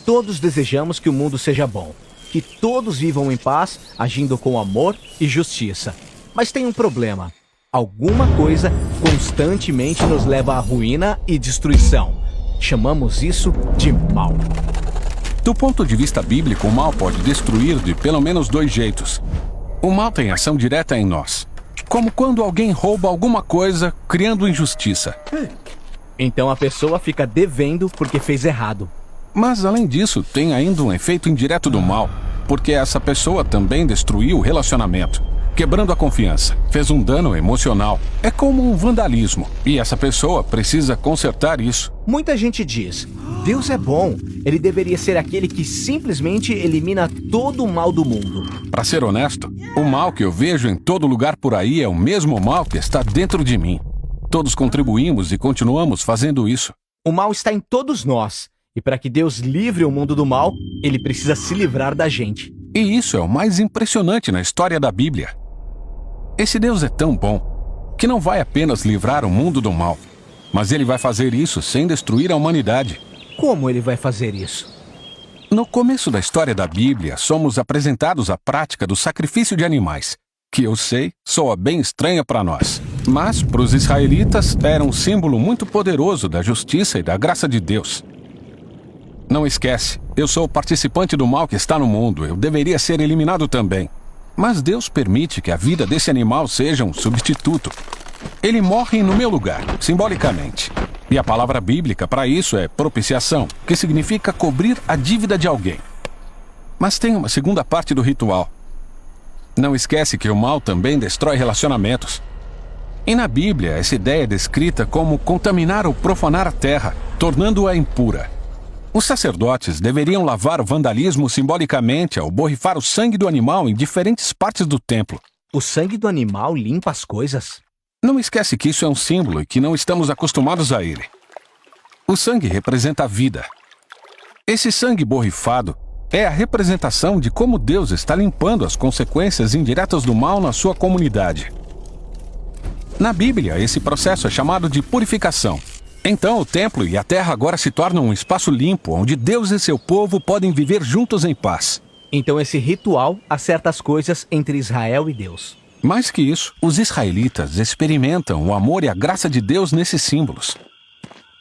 Todos desejamos que o mundo seja bom, que todos vivam em paz, agindo com amor e justiça. Mas tem um problema. Alguma coisa constantemente nos leva à ruína e destruição. Chamamos isso de mal. Do ponto de vista bíblico, o mal pode destruir de pelo menos 2 jeitos. O mal tem ação direta em nós, como quando alguém rouba alguma coisa, criando injustiça. Então a pessoa fica devendo porque fez errado. Mas, além disso, tem ainda um efeito indireto do mal, porque essa pessoa também destruiu o relacionamento, quebrando a confiança, fez um dano emocional. É como um vandalismo, e essa pessoa precisa consertar isso. Muita gente diz, Deus é bom, ele deveria ser aquele que simplesmente elimina todo o mal do mundo. Para ser honesto, o mal que eu vejo em todo lugar por aí é o mesmo mal que está dentro de mim. Todos contribuímos e continuamos fazendo isso. O mal está em todos nós. E para que Deus livre o mundo do mal, ele precisa se livrar da gente. E isso é o mais impressionante na história da Bíblia. Esse Deus é tão bom que não vai apenas livrar o mundo do mal, mas ele vai fazer isso sem destruir a humanidade. Como ele vai fazer isso? No começo da história da Bíblia, somos apresentados à prática do sacrifício de animais, que eu sei soa bem estranha para nós. Mas, para os israelitas, era um símbolo muito poderoso da justiça e da graça de Deus. Não esquece, eu sou o participante do mal que está no mundo, eu deveria ser eliminado também. Mas Deus permite que a vida desse animal seja um substituto. Ele morre no meu lugar, simbolicamente. E a palavra bíblica para isso é propiciação, que significa cobrir a dívida de alguém. Mas tem uma segunda parte do ritual. Não esquece que o mal também destrói relacionamentos. E na Bíblia, essa ideia é descrita como contaminar ou profanar a terra, tornando-a impura. Os sacerdotes deveriam lavar o vandalismo simbolicamente ao borrifar o sangue do animal em diferentes partes do templo. O sangue do animal limpa as coisas? Não esquece que isso é um símbolo e que não estamos acostumados a ele. O sangue representa a vida. Esse sangue borrifado é a representação de como Deus está limpando as consequências indiretas do mal na sua comunidade. Na Bíblia, esse processo é chamado de purificação. Então, o templo e a terra agora se tornam um espaço limpo, onde Deus e seu povo podem viver juntos em paz. Então esse ritual acerta as coisas entre Israel e Deus. Mais que isso, os israelitas experimentam o amor e a graça de Deus nesses símbolos.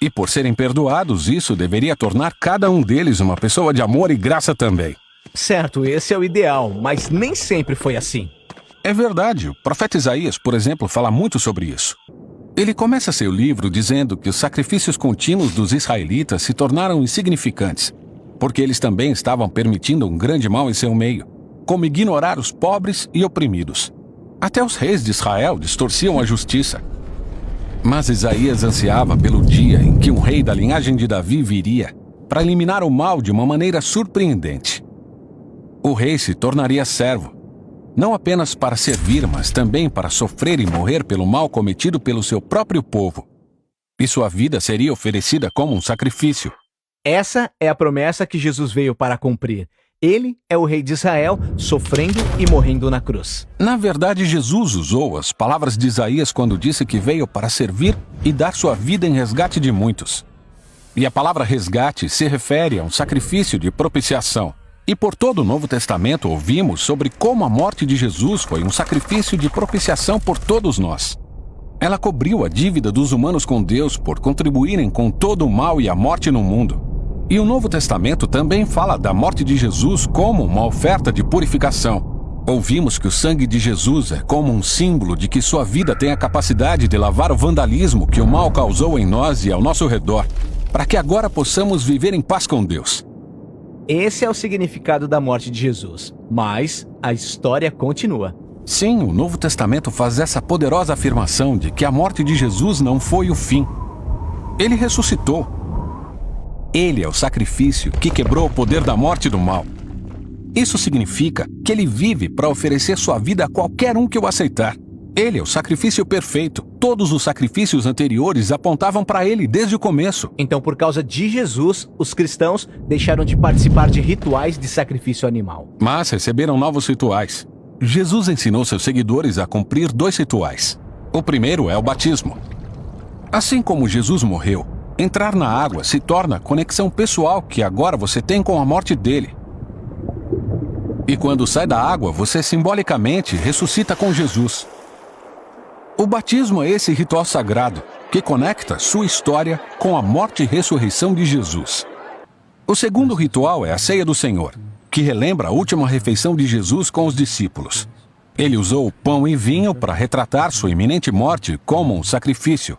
E por serem perdoados, isso deveria tornar cada um deles uma pessoa de amor e graça também. Certo, esse é o ideal, mas nem sempre foi assim. É verdade, o profeta Isaías, por exemplo, fala muito sobre isso. Ele começa seu livro dizendo que os sacrifícios contínuos dos israelitas se tornaram insignificantes, porque eles também estavam permitindo um grande mal em seu meio, como ignorar os pobres e oprimidos. Até os reis de Israel distorciam a justiça. Mas Isaías ansiava pelo dia em que um rei da linhagem de Davi viria para eliminar o mal de uma maneira surpreendente. O rei se tornaria servo, não apenas para servir, mas também para sofrer e morrer pelo mal cometido pelo seu próprio povo. E sua vida seria oferecida como um sacrifício. Essa é a promessa que Jesus veio para cumprir. Ele é o rei de Israel, sofrendo e morrendo na cruz. Na verdade, Jesus usou as palavras de Isaías quando disse que veio para servir e dar sua vida em resgate de muitos. E a palavra resgate se refere a um sacrifício de propiciação. E por todo o Novo Testamento ouvimos sobre como a morte de Jesus foi um sacrifício de propiciação por todos nós. Ela cobriu a dívida dos humanos com Deus por contribuírem com todo o mal e a morte no mundo. E o Novo Testamento também fala da morte de Jesus como uma oferta de purificação. Ouvimos que o sangue de Jesus é como um símbolo de que sua vida tem a capacidade de lavar o vandalismo que o mal causou em nós e ao nosso redor, para que agora possamos viver em paz com Deus. Esse é o significado da morte de Jesus, mas a história continua. Sim, o Novo Testamento faz essa poderosa afirmação de que a morte de Jesus não foi o fim. Ele ressuscitou. Ele é o sacrifício que quebrou o poder da morte e do mal. Isso significa que ele vive para oferecer sua vida a qualquer um que o aceitar. Ele é o sacrifício perfeito. Todos os sacrifícios anteriores apontavam para ele desde o começo. Então, por causa de Jesus, os cristãos deixaram de participar de rituais de sacrifício animal. Mas receberam novos rituais. Jesus ensinou seus seguidores a cumprir 2 rituais. O primeiro é o batismo. Assim como Jesus morreu, Entrar na água se torna a conexão pessoal que agora você tem com a morte dele. E quando sai da água, você simbolicamente ressuscita com Jesus. O batismo é esse ritual sagrado que conecta sua história com a morte e ressurreição de Jesus. O segundo ritual é a Ceia do Senhor, que relembra a última refeição de Jesus com os discípulos. Ele usou pão e vinho para retratar sua iminente morte como um sacrifício.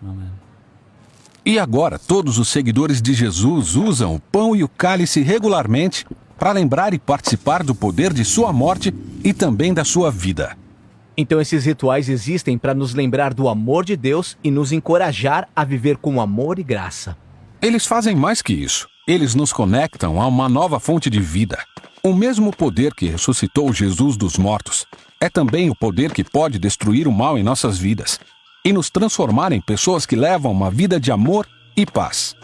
E agora todos os seguidores de Jesus usam o pão e o cálice regularmente para lembrar e participar do poder de sua morte e também da sua vida. Então esses rituais existem para nos lembrar do amor de Deus e nos encorajar a viver com amor e graça. Eles fazem mais que isso. Eles nos conectam a uma nova fonte de vida. O mesmo poder que ressuscitou Jesus dos mortos é também o poder que pode destruir o mal em nossas vidas e nos transformar em pessoas que levam uma vida de amor e paz.